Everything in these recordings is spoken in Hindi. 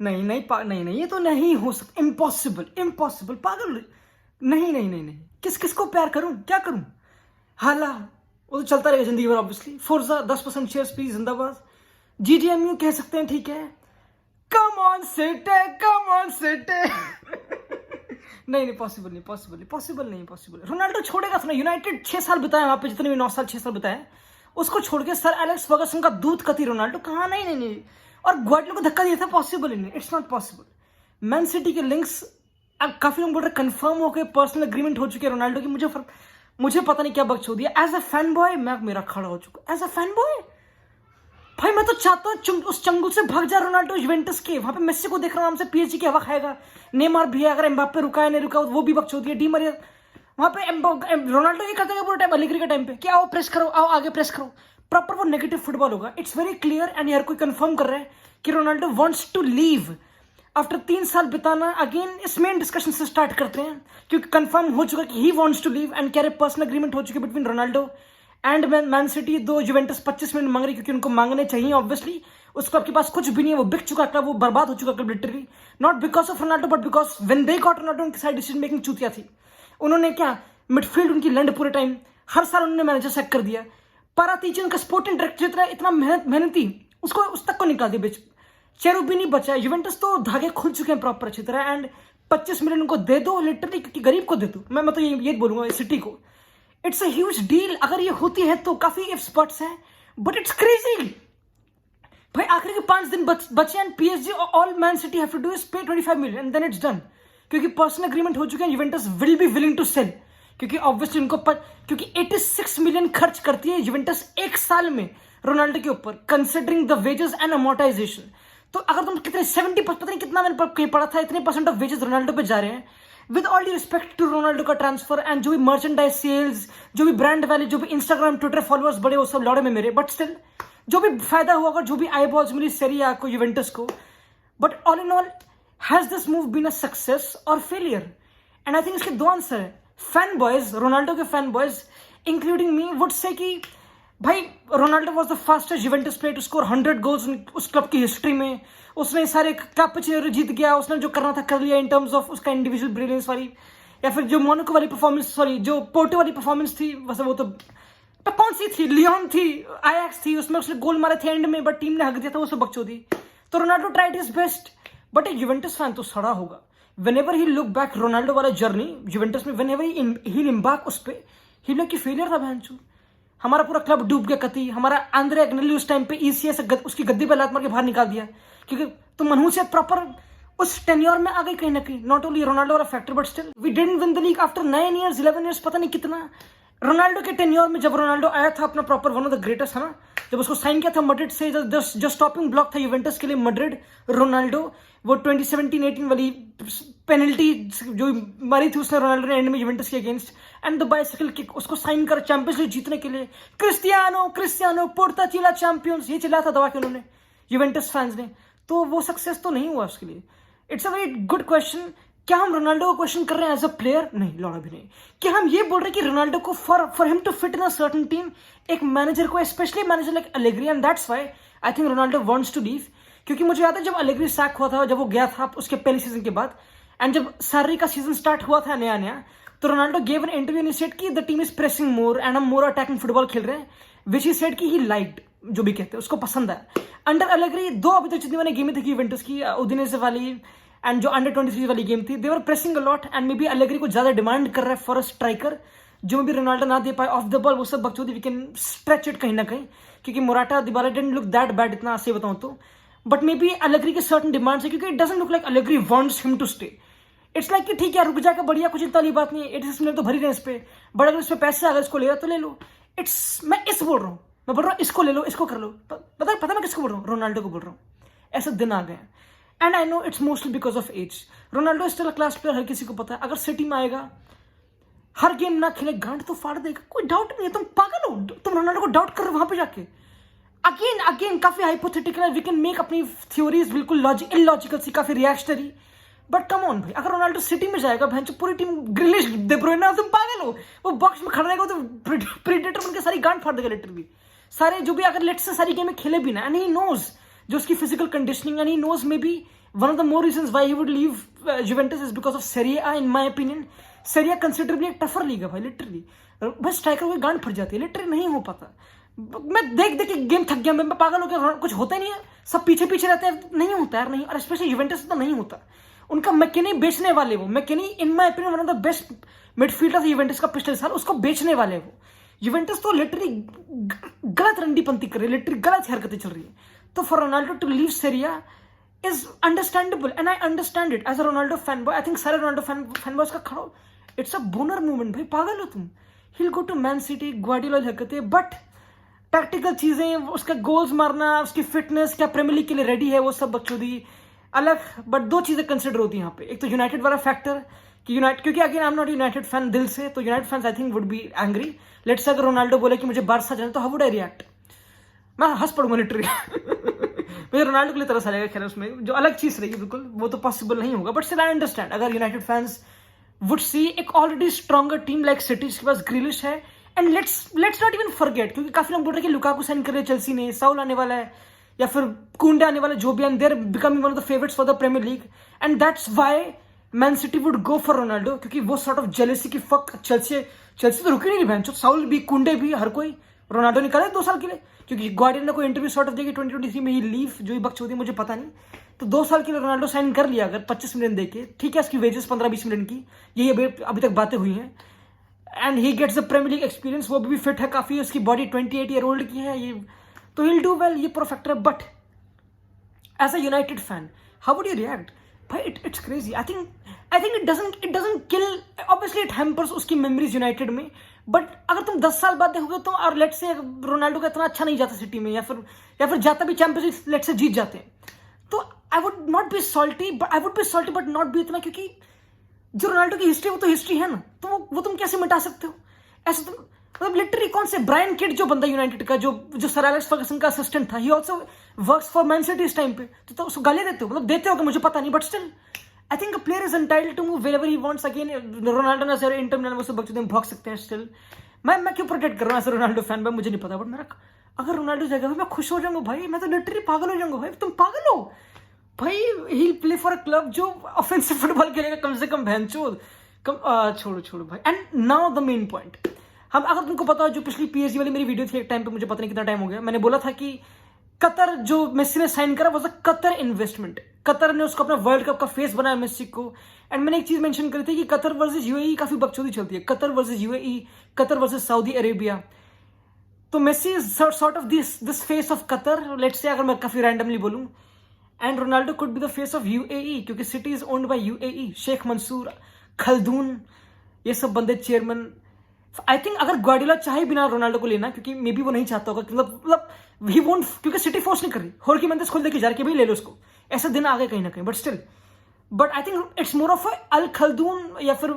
नहीं नहीं नहीं नहीं, ये तो नहीं हो सकता, इम्पॉसिबल इम्पॉसिबल, पागल। नहीं नहीं नहीं नहीं, किस किस को प्यार करूं, क्या करूं? हाला, वो तो चलता रहेगा जिंदगी भर ऑब्वियसली। फोर्जा 10% शेयर्स प्लीज, जिंदाबाद। जीजीएमयू कह सकते हैं, ठीक है। Come on setae, come on setae. नहीं नहीं, पॉसिबल नहीं, पॉसिबल नहीं, पॉसिबल नहीं, पॉसिबल। रोनाल्डो छोड़ेगा ना, यूनाइटेड 6 साल बिताए वहां पे, जितने भी 9 साल 6 साल बिताए, उसको छोड़ के सर एलेक्स फर्गसन का दूध कती रोनाल्डो कहाँ? नहीं नहीं नहीं, और ग्वार्डियोला को धक्का दिया था, पॉसिबल ही नहीं, it's not possible. Man city के लिंक्स अब काफी लोग बोल रहे कंफर्म हो गए, पर्सनल एग्रीमेंट हो चुके हैं रोनाल्डो की। मुझे पता नहीं क्या बकचोद दिया। एज अ फैन बॉय मैं मेरा खड़ा हो चुका, एज अ फैन बॉय भाई मैं तो चाहता हूँ उस चंगुल से भाग जा रोनाल्डो जुवेंटस के। वहां पे मेस्सी को देख रहा हूँ, हमसे पीएसजी की हवा खाएगा। नेमार भी है, अगर एम्बाप्पे रुका है नहीं रुका वो भी बकचोदी है। डी मरिया वहां पे रोनाल्डो ये करता है पूरे टाइम अलेग्री के टाइम पे कि आओ प्रेस करो, आओ आगे प्रेस करो। प्रॉपर वो नेगेटिव फुटबॉल होगा, इट्स वेरी क्लियर। एंड यार कोई कंफर्म कर रहा है कि Ronaldo wants to leave after 3 साल बिताना। अगेन इस मेन डिस्कशन से स्टार्ट करते हैं, क्योंकि कंफर्म हो चुका कि he wants to leave and क्या पर्सनल एग्रीमेंट हो चुके between Ronaldo and Man City. दो जुवेंटस 25 मिलियन मांग रही, क्योंकि उनको मांगने चाहिए ऑब्वियसली। उस क्लब के पास कुछ भी नहीं है, वो बिक चुका क्लब, वो बर्बाद हो चुका club literally. Not because of Ronaldo but because when they got Ronaldo उनकी साइड डिसीजन मेकिंग चूतिया थी। उन्होंने क्या मिडफील्ड उनकी लैंड पूरे टाइम, हर साल उन्होंने मैनेजर सेक कर दिया। पारातीची उनका स्पोर्टिंग डायरेक्टर इतना मेहनती, उसको उस तक को निकाल दिया बीच। चेरू भी नहीं बचा है। जुवेंटस तो धागे खुल चुके हैं प्रॉपर अच्छी तरह। एंड 25 मिलियन उनको दे दो लिटरली, क्योंकि गरीब को दे दो। मैं तो ये बोलूंगा सिटी को, इट्स अ ह्यूज डील। अगर ये होती है तो काफी इफ स्पॉट्स हैं, बट इट्स क्रेजी भाई। आखिरी के 5 दिन बचे and PSG all Man City have to do is pay 25 million and then it's done, क्योंकि पर्सनल एग्रीमेंट हो चुके हैं। Juventus will be willing to sell, क्योंकि ऑब्वियसली उनको क्योंकि 86 मिलियन खर्च करती है जुवेंटस एक साल में रोनाल्डो के ऊपर, considering the wages and amortisation. तो अगर तुम कितने 70 पता नहीं कितना मैंने कहीं पढ़ा था, इतने परसेंट ऑफ वेजेस रोनाल्डो पे जा रहे हैं। With all the respect to Ronaldo का ट्रांसफर एंड जो भी मर्चेंडाइज सेल्स, जो भी ब्रांड वैल्यू, जो भी इंस्टाग्राम ट्विटर फॉलोअर्स बड़े, वो सब लौड़े में मेरे, बट स्टिल जो भी फायदा हुआ, जो भी आई बॉल्स मिली सेरिया को, यूवेंटस को, but all in all has this move been a success और फेलियर? एंड आई थिंक इसके 2 आंसर है। फैन बॉयज, रोनाल्डो के fan boys including me would say कि भाई Ronaldo was the fastest Juventus player to score 100 goals उस क्लब की हिस्ट्री में। उसने सारे क्लब जीत गया, उसने जो करना था कर लिया इन टर्म्स ऑफ उसका इंडिविजुअल ब्रिलियंस वाली, या फिर जो मोनाको वाली परफॉर्मेंस, सॉरी जो पोर्टो वाली परफॉर्मेंस थी, वैसे वो तो कौन सी थी, लियोन थी, आयाक्स थी, उसमें उसने गोल मारे थे एंड में, बट टीम ने हक दिया था, वो सब बकचोदी। तो Ronaldo tried his best, but एक जुवेंटस फैन तो सड़ा होगा whenever he look back Ronaldo वाला जर्नी जुवेंटस में, whenever he embark उस पे, he like कि फेलियर था बहनचू। हमारा पूरा क्लब डूब गया कती। हमारा आंद्रे अग्नेली उस टाइम पे ईसीए से उसकी गद्दी पे लात मार के बाहर निकाल दिया, क्योंकि तो मनहूसियत प्रॉपर उस टेन्योर में आ गई कहीं ना कहीं। नॉट ओनली रोनाल्डो वाला factor, but still we didn't win the league after 9 years 11 years, पता नहीं कितना। रोनाल्डो के टेन्योर में जब रोनाल्डो आया था अपना proper, one of the greatest है ना, जब उसको साइन किया था मड्रिड से, जो स्टॉपिंग ब्लॉक था यूवेंटस के लिए मड्रिड, रोनाल्डो, वो 2017-18 वाली पेनल्टी जो मारी थी उसने रोनाल्डो ने एंड में यूवेंटस के against, and the bicycle kick, उसको साइन कर चैंपियंस लीग जीतने के लिए। क्रिस्टियानो पोर्ताचिला चैंपियंस, ये चिल्लाया था दबा के उन्होंने यूवेंटस फैंस ने। तो वो सक्सेस तो नहीं हुआ उसके लिए। It's a very good question. क्या हम रोनाल्डो को क्वेश्चन कर रहे हैं एज अ प्लेयर? नहीं, लौड़ा भी नहीं। क्या हम ये बोल रहे हैं कि रोनाल्डो को for him to fit in a certain team, एक मैनेजर को, specially manager like Allegri, and that's why I think Ronaldo wants to leave. क्योंकि मुझे याद है जब अलेग्री सैक हुआ था, जब वो गया था उसके पहले सीजन के बाद, एंड जब सार्री का सीजन स्टार्ट हुआ था नया, तो Ronaldo gave an interview and he said कि the team is pressing more and हम मोर अटैकिंग फुटबॉल खेल रहे हैं, विच ही सेड कि ही लाइक्ड, जो भी कहते हैं उसको पसंद है। अंडर अलेग्री 2 अभी तक जितनी मैंने गेमें देखी यूवेंटस की, उदिनेसे वाली एंड जो अंडर 23 वाली गेम थी, they were pressing a lot, and maybe Allegri को ज्यादा डिमांड कर रहा है फॉर अ स्ट्राइकर, जो भी रोनाल्डो ना दे पाए ऑफ द बॉल, वो सब बकचोदी वी कैन स्ट्रेच इट कहीं ना कहीं, क्योंकि Morata Dybala didn't look that bad, इतना सही बताऊं तो। बट मे बी अलेग्री के सर्टन डिमांड्स है, क्योंकि it doesn't look like Allegri wants him to stay. It's like कि ठीक है रुक जाकर बढ़िया, कुछ इतनी बात नहीं है, 86 मिनट तो भरी रहे इस पे, बट अगर इस पे पैसे अगर इसको ले रहा तो ले लो। मैं बोल रहा हूँ, मैं बोल रहा हूँ इसको ले लो, इसको कर लो। पता मैं किसको बोल रहा हूँ? रोनाल्डो को बोल रहा हूँ। ऐसे दिन आ गए, and I know it's mostly because of age. Ronaldo still a class player, हर किसी को पता है। अगर सिटी में आएगा, हर गेम ना खेले, गांड तो फाड़ देगा, कोई डाउट नहीं है। तुम पागल हो, तुम रोनाल्डो को डाउट कर रहे हो वहां पे जाके। अगेन काफी हाइपोथेटिकल है, वी कैन मेक अपनी थ्योरीज बिल्कुल इलॉजिकल सी, काफी रिएक्शनरी, बट कम ऑन भाई, अगर रोनाल्डो सिटी में जाएगा, भैंचो पूरी टीम ग्रिलिश, दे ब्रुयना, तुम पागल हो, वो बॉक्स में खड़ा रहेगा तो प्रेडेटर बनकर सारी गांड फाड़ देगा लिटरली। सारे जो भी अगर लेट से सारी गेमें खेले भी ना, एंड ही नोज जो उसकी physical conditioning, and he knows maybe One of the more reasons why he would leave Juventus is because of Serie A, in my opinion. Serie A considerably एक टफर लीग है भाई, लिटरली बस स्ट्राइकर को गांड फट जाती है, लिटरली नहीं हो पाता। मैं देख के गेम थक गया, मैं पागल हो गया, कुछ होता ही नहीं है, सब पीछे पीछे रहते हैं, नहीं होता यार, नहीं। और स्पेशली यूवेंटस तो नहीं होता। उनका मैकेनी बेचने वाले, वो McKennie in my opinion one of the best midfielder Juventus का पिछले साल, उसको बेचने वाले वो। यूवेंटस तो लिटरली गलत रंडीपंती कर रही है, लिटरली गलत हरकतें चल रही है। तो for Ronaldo to leave Serie A is understandable and I understand it as a Ronaldo fanboy. I think सारे Ronaldo fanboys का खड़ो, it's a boner movement भाई, पागल हो तुम। He'll go to Man City, Guardiola हरकतें, but टैक्टिकल चीजें, उसका गोल्स मारना, उसकी फिटनेस, क्या प्रीमियर लीग के लिए रेडी है, वो सब बकचोदी अलग। बट दो चीजें कंसिडर होती हैं यहाँ पे, एक तो यूनाइटेड वाला फैक्टर कि यूनाइटेड, क्योंकि again I am not United fan दिल से, तो United fans I think would be angry. Let's say अगर रोनाल्डो बोले कि मुझे बारसा जाना, तो हाउ वुड आई रिएक्ट? मैं हंस पड़ूंगा लिटरली। मुझे रोनाल्डो के लिए तरस आ जाएगा, खैर उसमें जो अलग चीज रहेगी, बिल्कुल वो तो पॉसिबल नहीं होगा। बट स्टिल आई अंडरस्टैंड अगर यूनाइटेड फैंस वुड सी एक already stronger team like city, जिसके पास ग्रिलिश है, and let's not even forget, क्योंकि काफी लोग बोल रहे हैं कि लुकाकू साइन कर रहे चेल्सी ने, साउल आने वाला है, या फिर कुंडे आने वाला, जो भी, and they're becoming one of the favourites for the premier league, and that's why Man City would go for Ronaldo, क्योंकि वो सॉर्ट ऑफ जेलेसी की फक चेल्सी तो रुकी नहीं बहन, साउल भी, कुंडे भी, हर कोई रोनाल्डो निकाले 2 साल के लिए, क्योंकि गार्डियन ने कोई इंटरव्यू सॉर्ट ऑफ दिया कि 2023 में ही लीव, जो ही बकचोदी मुझे पता नहीं। तो 2 साल के लिए रोनाल्डो साइन कर लिया अगर 25 मिलियन देके, ठीक है, इसकी वेजेस 15-20 मिलियन की, यही अभी तक बातें हुई हैं, and he gets the premier league experience, वो भी फिट है काफी, उसकी बॉडी 28 ईयर ओल्ड की है, ये तो ही विल डू वेल, ये फैक्टर है। But as a United fan how would you react भाई? It's crazy. I think it doesn't kill, obviously it hampers उसकी मेमोरीज यूनाइटेड में, बट अगर तुम 10 साल बाद देखोगे तो, और लेट्स से रोनाल्डो का इतना अच्छा नहीं जाता सिटी में, या फिर जाता भी चैंपियंस लीग लेट्स से जीत जाते हैं, तो I would not be salty, but not be इतना, क्योंकि जो रोनाल्डो की हिस्ट्री, वो तो हिस्ट्री है ना, तो वो तुम कैसे मिटा सकते हो? ऐसे तुम मतलब लिटरली कौन से ब्रायन किड जो बंदा यूनाइटेड का, जो सर एलेक्स फर्गसन का असिस्टेंट था, he also works for man city इस टाइम पे, तो उसको गाली देते हो, मतलब देते हो कि मुझे पता नहीं, but still I think a player is entitled to move wherever he wants. Again Ronaldo ने सर इंटर मिलान में से बच्चे भाग सकते हैं स्टिल। मैं क्यों प्रोटेक्ट कर रहा हूँ ऐसे रोनाल्डो फैन में, मुझे नहीं पता, बट मेरा अगर रोनाल्डो जगह मैं खुश हो जाऊंगा भाई, मैं तो लिटरली पागल हो जाऊंगा भाई। तुम पागल हो भाई, ही प्ले फॉर अ क्लब जो ऑफेंसिव फुटबॉल खेलेगा कम से कम, बहनचोद छोड़ो भाई। And now the main point, हम अगर तुमको पता हो, जो पिछली पीएसजी वाली मेरी वीडियो थी एक टाइम पे, मुझे पता नहीं कितना टाइम हो गया, मैंने बोला था कि कतर जो मेसी ने साइन करा was a Qatar investment, Qatar ने उसको अपना वर्ल्ड कप का फेस बनाया मेसी को। एंड मैंने एक चीज मेंशन करी थी कि कतर वर्सेस यूएई काफी बकचोदी चलती है, Qatar versus UAE, Qatar versus Saudi Arabia, तो Messi is sort of this face of Qatar, let's say, अगर मैं काफी रैंडमली बोलूं, and Ronaldo could be the face of UAE, क्योंकि City is owned by UAE, Sheikh Mansour, Khaldoon, ये सब बंदे चेयरमैन। आई थिंक अगर गार्डियोला चाहे बिना रोनाल्डो को लेना, क्योंकि मे बी वो नहीं चाहता होगा, मतलब ही वोंट, क्योंकि सिटी फोर्स नहीं कर रही, होर की मेंदेस खोल देके जा रही, भाई ले लो उसको, ऐसा दिन आ गए कहीं ना कहीं, but still, but I think it's more of Al Khaldoon या फिर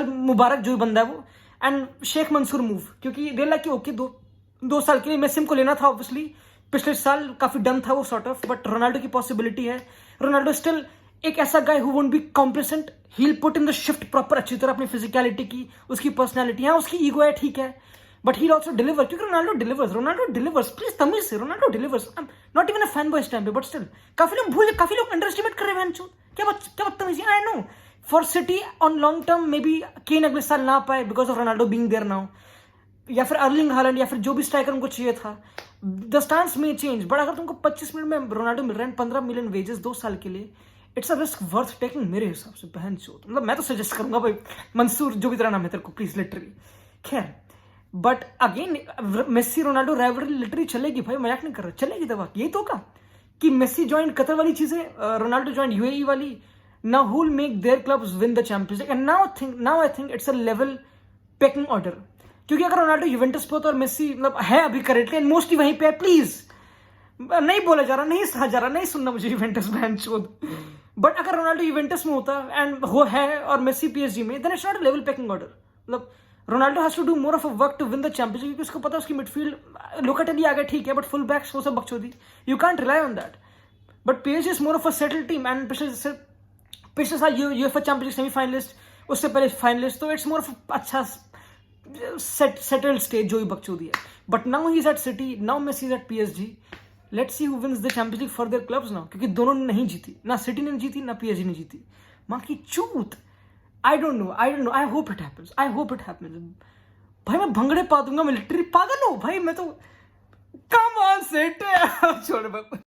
मुबारक जो बंदा है वो, एंड शेख मंसूर मूव, क्योंकि रियला कि ओके 2 साल के लिए मेसी को लेना था, ऑब्वियसली पिछले साल काफी डन था वो सॉर्ट ऑफ, बट रोनाल्डो की पॉसिबिलिटी है, रोनाल्डो स्टिल एक ऐसा guy who won't be complacent, he will put in the shift proper अच्छी तरह, अपनी फिजिकलिटी की, उसकी पर्सनैलिटी है, उसकी ईगो है, ठीक है, बट ही ऑल्सो डिलीवर, क्योंकि रोनाल्डो डिलीवर्स, प्लीज तमिल से, Ronaldo delivers. I am not even a fan boy this time पे, बट स्टिल काफी लोग अंडर एस्टिमेट कर रहे हैं, क्या बदतमीजी। I know for City on long term maybe Kane अगले साल ना पाए because of Ronaldo being there now, या फिर अर्लिंग हालैंड, या फिर जो भी स्ट्राइकर उनको चाहिए था, द स्टांस में चेंज, बट अगर तुमको 25 मिनट में रोनाल्डो मिल रहे हैं, 15 मिलियन वेजेस 2 साल के लिए, it's a risk worth taking मेरे हिसाब से, बहन चोद। मतलब मैं तो सजेस्ट करूंगा भाई, मंसूर जो भी तेरा नाम है तेरे को, प्लीज लिटरली, खैर। But again Messi Ronaldo rivalry literally चलेगी भाई, मजाक नहीं कर रहा, चलेगी दबा। यही तो होगा कि मेसी ज्वाइन कतर वाली चीजें, रोनाल्डो ज्वाइन यूएई वाली, now who will make their clubs win the Champions league, and now I think it's a level pecking order, क्योंकि अगर रोनाल्डो यूवेंटस पे होता और मेसी मतलब है अभी करेंटली एंड मोस्टली वहीं पे है, प्लीज नहीं बोला जा रहा, नहीं सहा जा रहा, नहीं सुनना मुझे यूवेंटस बहन चोद, बट अगर रोनाल्डो यूवेंटस में होता एंड वो है और मेसी पीएसजी में, then it's not a level pecking order. मतलब Ronaldo has to do more of a work to win the champions, क्योंकि उसको पता है उसकी मिडफील्ड लोकेटली आ गया, ठीक है, बट फुल बैक्स वो सब बकचोदी, you can't rely on that. But PSG is more of a settled team, and पिछले साल यूएफए चैंपियंस सेमीफाइनलिस्ट, उससे पहले फाइनलिस्ट, तो इट्स मोर ऑफ अच्छा सेटल्ड स्टेज जो ही बकचोदी है। But now he is at City, now Messi is at PSG, let's see who wins the Champions League for their clubs now, क्योंकि दोनों ने नहीं जीती, ना सिटी ने जीती ना पीएसजी ने जीती। माँ की चूत। I don't know, I hope it happens. भाई मैं भंगड़े पा दूंगा, मिलिट्री पागल हो भाई मैं तो। कम ऑन सेट छोड़।